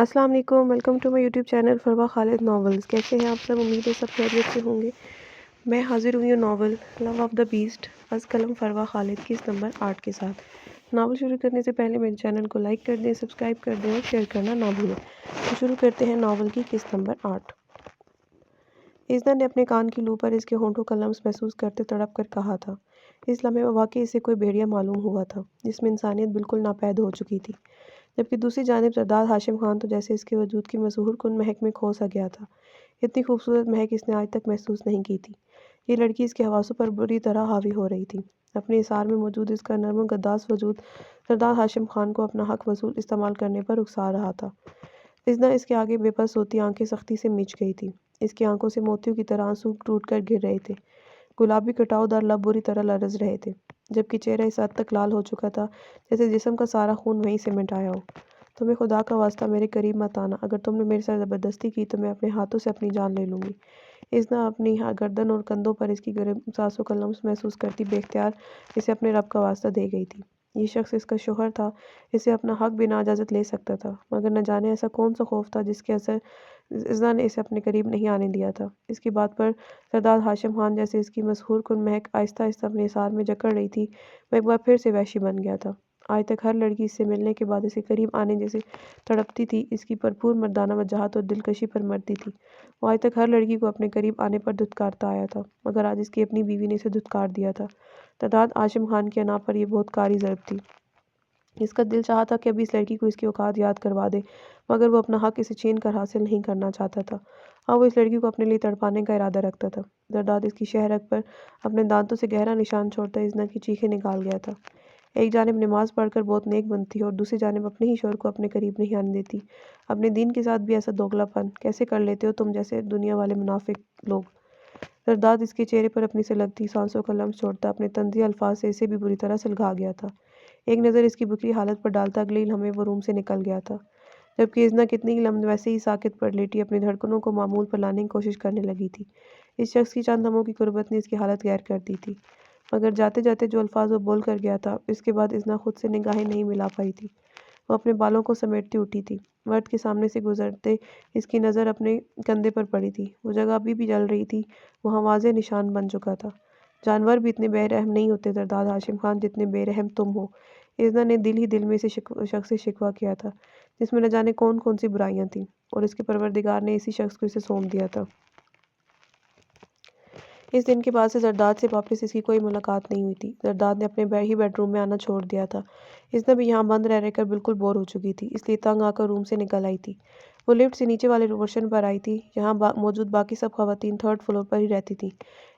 السلام علیکم، welcome to my YouTube channel Farwa Khalid novels. کیسے ہیں آپ سب؟ امید ہے سب خیریت سے ہوں گے۔ میں حاضر ہوئی ہوں novel love of the best از قلم فروا خالد کی نمبر 8 کے ساتھ۔ ناول شروع کرنے سے پہلے میرے چینل کو لائک کر دیں، سبسکرائب کر دیں اور شیئر کرنا نہ بھولیں۔ تو شروع کرتے ہیں ناول کی قسط نمبر 8۔ عزنا نے اپنے کان کی لو پر اس کے ہونٹوں کا لمس محسوس کرتے تڑپ کر کہا تھا۔ اس لمحے میں واقعی اسے کوئی بھیڑیا معلوم ہوا تھا جس میں انسانیت بالکل ناپید ہو چکی تھی، جبکہ دوسری جانب زرداد ہاشم خان تو جیسے اس کے وجود کی مسحور کن مہک میں کھو سا گیا تھا۔ اتنی خوبصورت مہک اس نے آج تک محسوس نہیں کی تھی۔ یہ لڑکی اس کے حواسوں پر بری طرح حاوی ہو رہی تھی۔ اپنے اثار میں موجود اس کا نرم و گداز وجود زرداد ہاشم خان کو اپنا حق وصول استعمال کرنے پر اکسا رہا تھا۔ عزنا اس کے آگے بے بس ہوتی آنکھیں سختی سے مچ گئی تھی۔ اس کی آنکھوں سے موتیوں کی طرح آنسو ٹوٹ کر گر رہے تھے۔ گلابی کٹاؤ دار لب بری طرح لرز رہے تھے، جبکہ چہرہ اس حد تک لال ہو چکا تھا جیسے جسم کا سارا خون وہیں سے مٹ آیا ہو۔ تمہیں خدا کا واسطہ میرے قریب مت آنا، اگر تم نے میرے ساتھ زبردستی کی تو میں اپنے ہاتھوں سے اپنی جان لے لوں گی۔ عزنا اپنی گردن اور کندھوں پر اس کی گرم سانسوں کا لمس محسوس کرتی بے اختیار اسے اپنے رب کا واسطہ دے گئی تھی۔ یہ شخص اس کا شوہر تھا، اسے اپنا حق بنا اجازت لے سکتا تھا، مگر نہ جانے ایسا کون سا خوف تھا جس کے اثر عزنا نے اسے اپنے قریب نہیں آنے دیا تھا۔ اس کی بات پر زرداد ہاشم خان جیسے اس کی مسحور کن مہک آہستہ آہستہ اپنے اثار میں جکڑ رہی تھی، وہ ایک بار پھر سے وحشی بن گیا تھا۔ آج تک ہر لڑکی اس سے ملنے کے بعد اسے قریب آنے جیسے تڑپتی تھی، اس کی بھرپور مردانہ وجاہت اور دلکشی پر مرتی تھی۔ وہ آج تک ہر لڑکی کو اپنے قریب آنے پر دھتکارتا آیا تھا، مگر آج اس کی اپنی بیوی نے اسے دھتکار دیا تھا۔ زرداد ہاشم خان کی انا پر یہ بہت کاری ضرب تھی۔ اس کا دل چاہا تھا کہ ابھی اس لڑکی کو اس کی اوقات یاد کروا دے، مگر وہ اپنا حق اسے چھین کر حاصل نہیں کرنا چاہتا تھا۔ اب وہ اس لڑکی کو اپنے لیے تڑپانے کا ارادہ رکھتا تھا۔ زرداد اس کی شہ رگ پر اپنے دانتوں سے گہرا نشان چھوڑتا عزنا کی چیخیں نکال گیا تھا۔ ایک جانب نماز پڑھ کر بہت نیک بنتی اور دوسری جانب اپنے ہی شوہر کو اپنے قریب نہیں آنے دیتی۔ اپنے دین کے ساتھ بھی ایسا دوگلا پن کیسے کر لیتے ہو تم جیسے دنیا والے منافق لوگ؟ زرداد اس کے چہرے پر اپنی سے لگتی سانسوں کا لمس چھوڑتا اپنے طنزیہ الفاظ سے اسے بھی بری طرح سلگھا گیا تھا۔ ایک نظر اس کی بکری حالت پر ڈالتا اگلے ہی لمحے وہ روم سے نکل گیا تھا، جبکہ عزنا کتنی لمحے ویسے ہی ساکت پر لیٹی اپنی دھڑکنوں کو معمول پر لانے کی کوشش کرنے لگی تھی۔ اس شخص کی چند لمحوں کی قربت نے اس کی حالت غیر کر دی تھی، مگر جاتے جاتے جو الفاظ وہ بول کر گیا تھا اس کے بعد عزنا خود سے نگاہیں نہیں ملا پائی تھی۔ وہ اپنے بالوں کو سمیٹتی اٹھی تھی۔ مرد کے سامنے سے گزرتے اس کی نظر اپنے کندھے پر پڑی تھی۔ وہ جگہ ابھی بھی جل رہی تھی، وہاں واضح نشان بن چکا تھا۔ جانور بھی اتنے بے رحم نہیں ہوتے زرداد ہاشم خان جتنے بے رحم تم ہو۔ عزنا نے دل ہی دل میں اسے شخص سے شکوہ کیا تھا جس میں نہ جانے کون کون سی برائیاں تھیں، اور اس کے پروردگار نے اسی شخص کو اسے سونپ دیا تھا۔ اس دن کے بعد سے زرداد سے واپس اس کی کوئی ملاقات نہیں ہوئی تھی۔ زرداد نے اپنے بیڈ روم میں آنا چھوڑ دیا تھا۔ عزنا بھی یہاں بند رہ کر بالکل بور ہو چکی تھی، اس لیے تنگ آ کر روم سے نکل آئی تھی۔ وہ لفٹ سے نیچے والے پورشن پر آئی تھی جہاں موجود باقی سب خواتین 3rd فلور پر ہی رہتی تھیں۔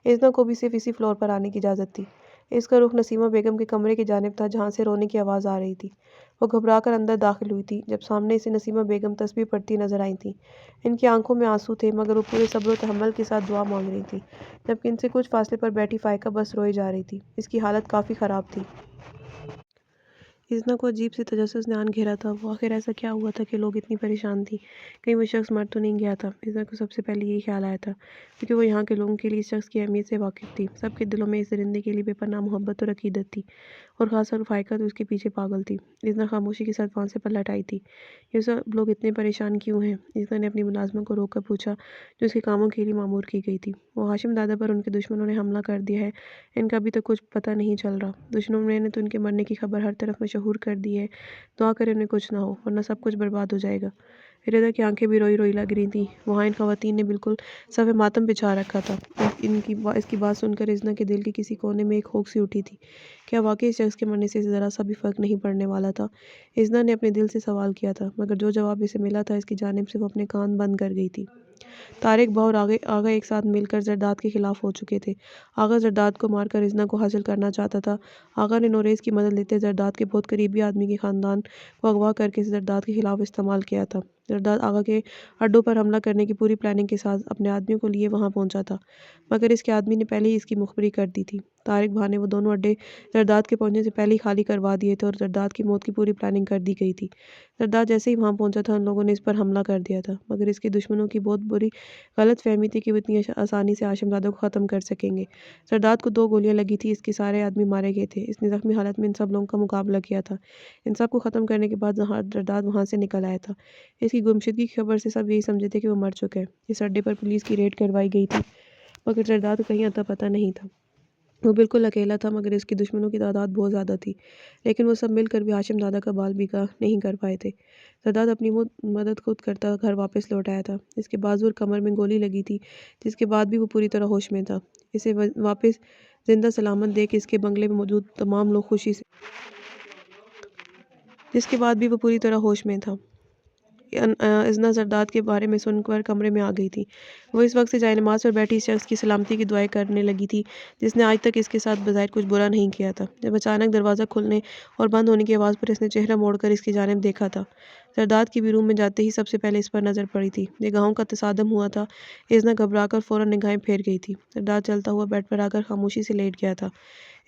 عزنا کو بھی صرف اسی فلور پر آنے کی اجازت تھی۔ اس کا رخ نسیمہ بیگم کے کمرے کی جانب تھا جہاں سے رونے کی آواز آ رہی تھی۔ وہ گھبرا کر اندر داخل ہوئی تھی جب سامنے اسے نسیمہ بیگم تسبیح پڑھتی نظر آئی تھیں۔ ان کی آنکھوں میں آنسو تھے، مگر وہ پورے صبر و تحمل کے ساتھ دعا مانگ رہی تھیں، جبکہ ان سے کچھ فاصلے پر بیٹھی فائقہ بس روئے جا رہی تھی۔ اس کی حالت کافی خراب تھی۔ عزنا کو عجیب سے تجسس نے آن گھیرا تھا۔ وہ آخر ایسا کیا ہوا تھا کہ لوگ اتنی پریشان تھی؟ کہیں وہ شخص مر تو نہیں گیا تھا؟ عزنا کو سب سے پہلے یہی خیال آیا تھا، کیونکہ وہ یہاں کے لوگوں کے لیے اس شخص کی اہمیت سے واقف تھی۔ سب کے دلوں میں اس درندے کے لیے بے پناہ محبت اور عقیدت تھی، اور خاص طور فائقہ تو اس کے پیچھے پاگل تھی۔ عزنا خاموشی کے ساتھ وہاں سے پلٹ آئی تھی۔ یہ سب لوگ اتنے پریشان کیوں ہیں؟ عزنا نے اپنی ملازمہ کو روک کر پوچھا جو اس کے کاموں کے لیے مامور کی گئی تھی۔ وہ ہاشم دادا پر ان کے دشمنوں نے حملہ کر دیا ہے، ان کا ابھی تک کچھ پتہ نہیں چل رہا۔ دشمنوں نے تو ان کے مرنے کی خبر ہر طرف مشہور کر دی ہے، دعا کریں انہیں کچھ نہ ہو ورنہ سب کچھ برباد ہو جائے گا۔ رضا کی آنکھیں بھی روئی روئی لگ رہی تھیں۔ وہاں ان خواتین نے بالکل صف ماتم بچھا رکھا تھا۔ اس کی بات سن کر عزنا کے دل کے کسی کونے میں ایک ہوک سی اٹھی تھی۔ کیا واقعی اس شخص کے مرنے سے ذرا سا بھی فرق نہیں پڑنے والا تھا؟ عزنا نے اپنے دل سے سوال کیا تھا، مگر جو جواب اسے ملا تھا اس کی جانب سے وہ اپنے کان بند کر گئی تھی۔ طارق بہو اور آغا ایک ساتھ مل کر زرداد کے خلاف ہو چکے تھے۔ آغا زرداد کو مار کر عزنا کو حاصل کرنا چاہتا تھا۔ آغا نے نوریز کی مدد لیتے زرداد کے بہت قریبی آدمی کے خاندان کو اغوا کر کے زرداد کے خلاف استعمال کیا تھا۔ زرداد آغا کے اڈوں پر حملہ کرنے کی پوری پلاننگ کے ساتھ اپنے آدمیوں کو لیے وہاں پہنچا تھا، مگر اس کے آدمی نے پہلے ہی اس کی مخبری کر دی تھی۔ طارق بھائی نے وہ دونوں اڈے زرداد کے پہنچنے سے پہلے ہی خالی کروا دیے تھے اور زرداد کی موت کی پوری پلاننگ کر دی گئی تھی۔ زرداد جیسے ہی وہاں پہنچا تھا ان لوگوں نے اس پر حملہ کر دیا تھا، مگر اس کے دشمنوں کی بہت بری غلط فہمی تھی کہ وہ اتنی آسانی سے ہاشم زادہ کو ختم کر سکیں گے۔ زرداد کو 2 گولیاں لگی تھی، اس کے سارے آدمی مارے گئے تھے۔ اس نے زخمی حالت میں ان سب لوگوں کا مقابلہ کیا تھا۔ ان سب کو ختم کرنے کے بعد زرداد وہاں سے نکل آیا تھا۔ اس کی گمشدگی کی خبر سے سب یہی سمجھے تھے کہ وہ مر چکے ہیں۔ اس اڈے پر پولیس کی ریڈ کروائی گئی تھی، مگر زرداد کو کہیں اتا پتہ نہیں تھا۔ وہ بالکل اکیلا تھا، مگر اس کے دشمنوں کی تعداد بہت زیادہ تھی، لیکن وہ سب مل کر بھی ہاشم دادا کا بال بیگا نہیں کر پائے تھے۔ زرداد اپنی مدد خود کرتا گھر واپس لوٹ آیا تھا۔ اس کے بازو اور کمر میں گولی لگی تھی، جس کے بعد بھی وہ پوری طرح ہوش میں تھا۔ اسے واپس زندہ سلامت دیکھ اس کے بنگلے میں موجود تمام لوگ خوشی سے ازنا زرداد کے بارے میں سن کر کمرے میں آ گئی تھی۔ وہ اس وقت سے جائے نماز پر بیٹھی اس شخص کی سلامتی کی دعائیں کرنے لگی تھی جس نے آج تک اس کے ساتھ بظاہر کچھ برا نہیں کیا تھا۔ جب اچانک دروازہ کھلنے اور بند ہونے کی آواز پر اس نے چہرہ موڑ کر اس کی جانب دیکھا تھا۔ زرداد کی بھی روم میں جاتے ہی سب سے پہلے اس پر نظر پڑی تھی۔ نگاہوں کا تصادم ہوا تھا۔ ازنا گھبرا کر فوراً نگاہیں پھیر گئی تھی۔ زرداد چلتا ہوا بیڈ پر آ کر خاموشی سے لیٹ گیا تھا۔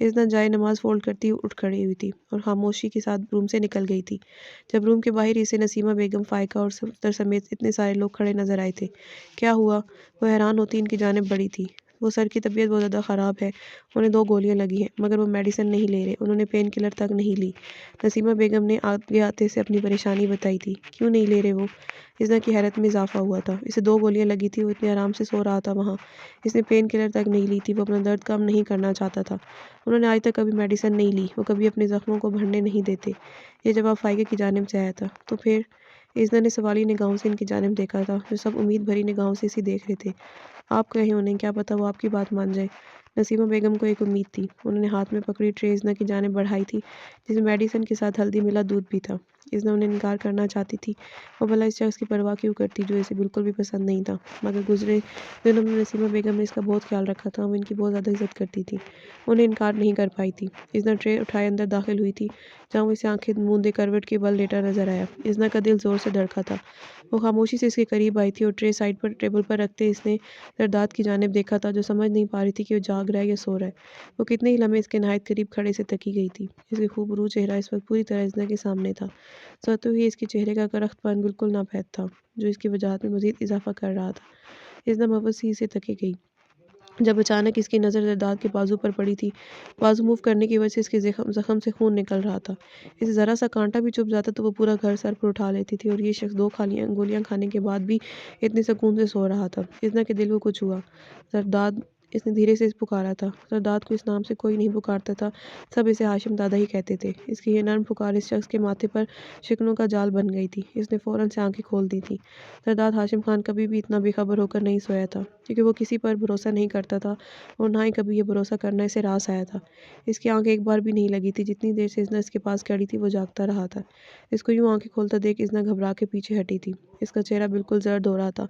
ازنا جائے نماز فولڈ کرتی اٹھ کھڑی ہوئی تھی اور خاموشی کے ساتھ روم سے نکل گئی تھی۔ جب روم کے باہر اسے نسیمہ بیگم، فائقہ اور صفدر سمیت اتنے سارے لوگ کھڑے نظر آئے تھے۔ کیا ہوا؟ وہ حیران ہوتی ان کی جانب بڑھی تھی۔ وہ سر کی طبیعت بہت زیادہ خراب ہے، انہیں 2 گولیاں لگی ہیں، مگر وہ میڈیسن نہیں لے رہے، انہوں نے پین کلر تک نہیں لی۔ نسیمہ بیگم نے آگے آتے سے اپنی پریشانی بتائی تھی۔ کیوں نہیں لے رہے وہ؟ ازنا کی حیرت میں اضافہ ہوا تھا۔ اسے 2 گولیاں لگی تھی، وہ اتنے آرام سے سو رہا تھا وہاں۔ اس نے پین کلر تک نہیں لی تھی، وہ اپنا درد کم نہیں کرنا چاہتا تھا۔ انہوں نے آج تک کبھی میڈیسن نہیں لی، وہ کبھی اپنے زخموں کو بڑھنے نہیں دیتے۔ یہ جواب فائقہ کی جانب سے آیا تھا۔ تو پھر؟ ازنا نے سوالی نگاہوں سے ان کی جانب دیکھا تھا، جو سب امید بھری نگاہوں سے اسے دیکھ رہے تھے۔ آپ کہیں انہیں، کیا پتہ وہ آپ کی بات مان جائے۔ نسیمہ بیگم کو ایک امید تھی۔ انہوں نے ہاتھ میں پکڑی ٹرے ازنا کی جانب بڑھائی تھی، جس میں میڈیسن کے ساتھ ہلدی ملا دودھ بھی تھا۔ ازنا انہیں انکار کرنا چاہتی تھی، وہ بھلا اس شخص کی پرواہ کیوں کرتی جو اسے بالکل بھی پسند نہیں تھا، مگر گزرے دنوں میں نسیمہ بیگم نے اس کا بہت خیال رکھا تھا، وہ ان کی بہت زیادہ عزت کرتی تھی، انہیں انکار نہیں کر پائی تھی۔ ازنا ٹرے اٹھائے اندر داخل ہوئی تھی، جہاں وہ اسے آنکھیں موندے کروٹ کے بل لیٹا نظر آیا۔ ازنا کا دل زور سے دھڑکا تھا۔ وہ خاموشی سے اس کے قریب آئی تھی اور ٹرے سائڈ پر ٹیبل پر رکھتے اس نے زرداد کی جانب دیکھا تھا، جو سمجھ نہیں پا رہی تھی کہ وہ جاگ رہا ہے یا سو رہا ہے۔ وہ کتنے ہی لمحے اس کے نہایت قریب کھڑے سے تکی گئی تھی۔ اس کے خوبرو چہرہ اس وقت پوری طرح ازنا کے سامنے تھا۔ سوتے ہوئے اس کے چہرے کا کرخت پن بالکل ناپید تھا، جو اس کی وجاہت میں مزید اضافہ کر رہا تھا۔ ازنا مفت سی اسے تکے گئی، جب اچانک اس کی نظر زرداد کے بازو پر پڑی تھی۔ بازو موو کرنے کی وجہ سے اس کے زخم سے خون نکل رہا تھا۔ اسے ذرا سا کانٹا بھی چبھ جاتا تو وہ پورا گھر سر پر اٹھا لیتی تھی، اور یہ شخص 2 گولیاں کھانے کے بعد بھی اتنے سکون سے سو رہا تھا۔ ازنا کے دل کو کچھ ہوا۔ زرداد، اس نے دھیرے سے پکارا تھا۔ زرداد کو اس نام سے کوئی نہیں پکارتا تھا، سب اسے ہاشم دادا ہی کہتے تھے۔ اس کی یہ نرم پکار اس شخص کے ماتھے پر شکنوں کا جال بن گئی تھی۔ اس نے فوراً سے آنکھیں کھول دی تھیں۔ زرداد ہاشم خان کبھی بھی اتنا بے خبر ہو کر نہیں سویا تھا، کیونکہ وہ کسی پر بھروسہ نہیں کرتا تھا، اور نہ ہی کبھی یہ بھروسہ کرنا اسے راس آیا تھا۔ اس کی آنکھ ایک بار بھی نہیں لگی تھی۔ جتنی دیر سے ازنا اس کے پاس کھڑی تھی وہ جاگتا رہا تھا۔ اس کو یوں آنکھیں کھولتا دیکھ ازنا گھبرا کے پیچھے ہٹی تھی۔ اس کا چہرہ بالکل زرد ہو رہا تھا۔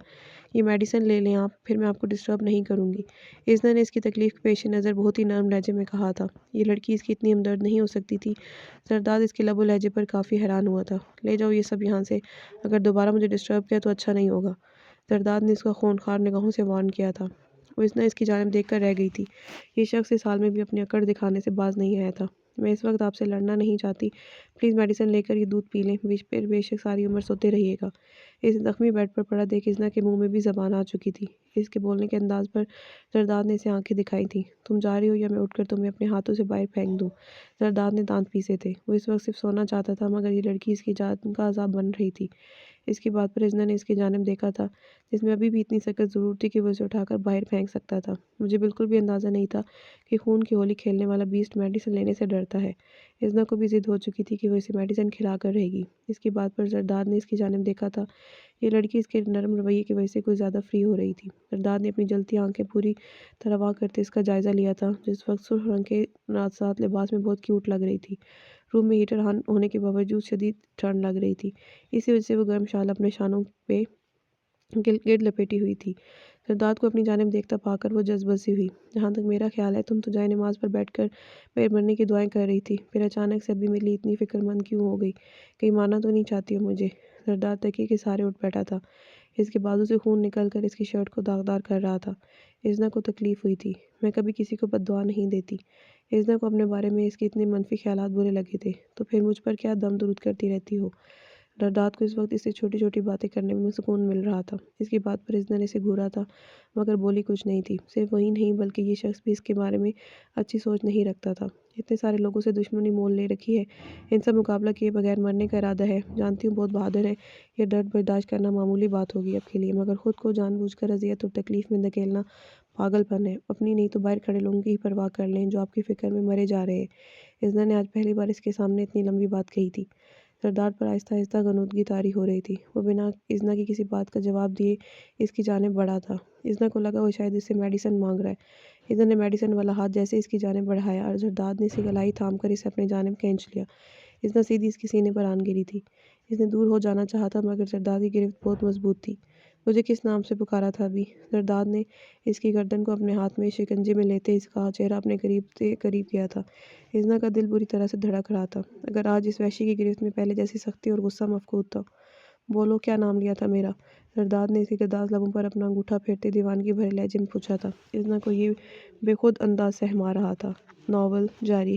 یہ میڈیسن لے لیں آپ، پھر میں آپ کو ڈسٹرب نہیں کروں گی، ازنا نے اس کی تکلیف کے پیش نظر بہت ہی نرم لہجے میں کہا تھا۔ یہ لڑکی اس کی اتنی ہمدرد نہیں ہو سکتی تھی۔ زرداد اس کے لب و لہجے پر کافی حیران ہوا تھا۔ لے جاؤ یہ سب یہاں سے، اگر دوبارہ مجھے ڈسٹرب کیا تو اچھا نہیں ہوگا، زرداد نے اس کو خونخوار نگاہوں سے وارن کیا تھا۔ وہ ازنا اس کی جانب دیکھ کر رہ گئی تھی۔ یہ شخص اس حال میں بھی اپنی اکڑ دکھانے سے باز نہیں آیا تھا۔ میں اس وقت آپ سے لڑنا نہیں چاہتی، پلیز میڈیسن لے کر یہ دودھ پی لیں، پھر بے شک ساری عمر سوتے رہیے گا۔ اسے زخمی بیڈ پر پڑا دیکھ ازنا کے منہ میں بھی زبان آ چکی تھی۔ اس کے بولنے کے انداز پر زرداد نے اسے آنکھیں دکھائی تھیں۔ تم جا رہی ہو یا میں اٹھ کر تمہیں اپنے ہاتھوں سے باہر پھینک دوں؟ زرداد نے دانت پیسے تھے۔ وہ اس وقت صرف سونا چاہتا تھا، مگر یہ لڑکی اس کی جان کا عذاب بن رہی تھی۔ اس کی بات پر ازنا نے اس کی جانب دیکھا تھا، جس میں ابھی بھی اتنی سخت ضرور تھی کہ وہ اسے اٹھا کر باہر پھینک سکتا تھا۔ مجھے بالکل بھی اندازہ نہیں تھا کہ خون کی ہولی کھیلنے والا بیسٹ میڈیسن لینے سے ڈرتا ہے۔ ازنا کو بھی ضد ہو چکی تھی کہ وہ اسے میڈیسن کھلا کر رہے گی۔ اس کی بات پر زرداد نے اس کی جانب دیکھا تھا۔ یہ لڑکی اس کے نرم رویے کی وجہ سے کچھ زیادہ فری ہو رہی تھی۔ زرداد نے اپنی جلتی آنکھیں پوری طرح واک کرتے اس کا جائزہ لیا تھا، جس وقت سرخ رنگ کے ساتھ لباس میں بہت کیوٹ لگ رہی تھی۔ روم میں ہیٹر آن ہونے کے باوجود شدید ٹھنڈ لگ رہی تھی، اسی وجہ سے وہ گرم شال اپنے شانوں پہ گرد لپیٹی ہوئی تھی۔ زرداد کو اپنی جانب دیکھتا پا کر وہ جذبہ سی ہوئی۔ جہاں تک میرا خیال ہے تم تو جائے نماز پر بیٹھ کر میرے مرنے کی دعائیں کر رہی تھی، پھر اچانک سے ابھی میرے لیے اتنی فکر مند کیوں ہو گئی؟ کہیں مارنا تو نہیں چاہتی ہو مجھے؟ زرداد تکیے کے سہارے اٹھ بیٹھا تھا۔ اس کے بازو سے خون نکل کر اس کی شرٹ کو داغدار کر رہا تھا۔ ازنا کو تکلیف ہوئی تھی۔ میں کبھی کسی کو بد دعا نہیں دیتی۔ ازنا کو اپنے بارے میں اس کے اتنے منفی خیالات برے لگے تھے۔ تو پھر مجھ پر کیا دم درود کرتی رہتی ہو؟ زرداد کو اس وقت اس سے چھوٹی چھوٹی باتیں کرنے میں سکون مل رہا تھا۔ اس کی بات پر اذنا نے اسے گھورا تھا مگر بولی کچھ نہیں تھی۔ صرف وہی نہیں بلکہ یہ شخص بھی اس کے بارے میں اچھی سوچ نہیں رکھتا تھا۔ اتنے سارے لوگوں سے دشمنی مول لے رکھی ہے، ان سے مقابلہ کیے بغیر مرنے کا ارادہ ہے۔ جانتی ہوں بہت بہادر ہے، یہ درد برداشت کرنا معمولی بات ہوگی آپ کے لیے، مگر خود کو جان بوجھ کر اذیت اور تکلیف میں دھکیلنا پاگل پن ہے۔ اپنی نہیں تو باہر کھڑے لوگوں کی ہی پرواہ کر لیں جو آپ کی فکر میں مرے جا رہے ہیں۔ اذنا نے آج پہلی بار اس کے سامنے اتنی لمبی بات کہی تھی۔ زرداد پر آہستہ آہستہ غنودگی طاری ہو رہی تھی۔ وہ بنا اذنا کی کسی بات کا جواب دیے اس کی جانب بڑھا تھا۔ اذنا کو لگا وہ شاید اس سے میڈیسن مانگ رہا ہے۔ اذنا نے میڈیسن والا ہاتھ جیسے اس کی جانب بڑھایا اور زرداد نے اسے گلائی تھام کر اسے اپنی جانب کھینچ لیا۔ اذنا سیدھی اس کے سینے پر آن گری تھی۔ اس نے دور ہو جانا چاہا تھا مگر زرداد کی گرفت بہت مضبوط تھی۔ مجھے کس نام سے پکارا تھا ابھی؟ زرداد نے اس کی گردن کو اپنے ہاتھ میں شکنجے میں لیتے اس کا چہرہ اپنے قریب سے قریب کیا تھا۔ اذنا کا دل بری طرح سے دھڑک رہا تھا۔ اگر آج اس وحشی کی گرفت میں پہلے جیسی سختی اور غصہ مفقود تھا۔ بولو کیا نام لیا تھا میرا؟ زرداد نے اس کے گداز لبوں پر اپنا انگوٹھا پھیرتے دیوانگی بھرے لہجے میں پوچھا تھا۔ اذنا کو یہ بے خود انداز سہما رہا تھا۔ ناول جاری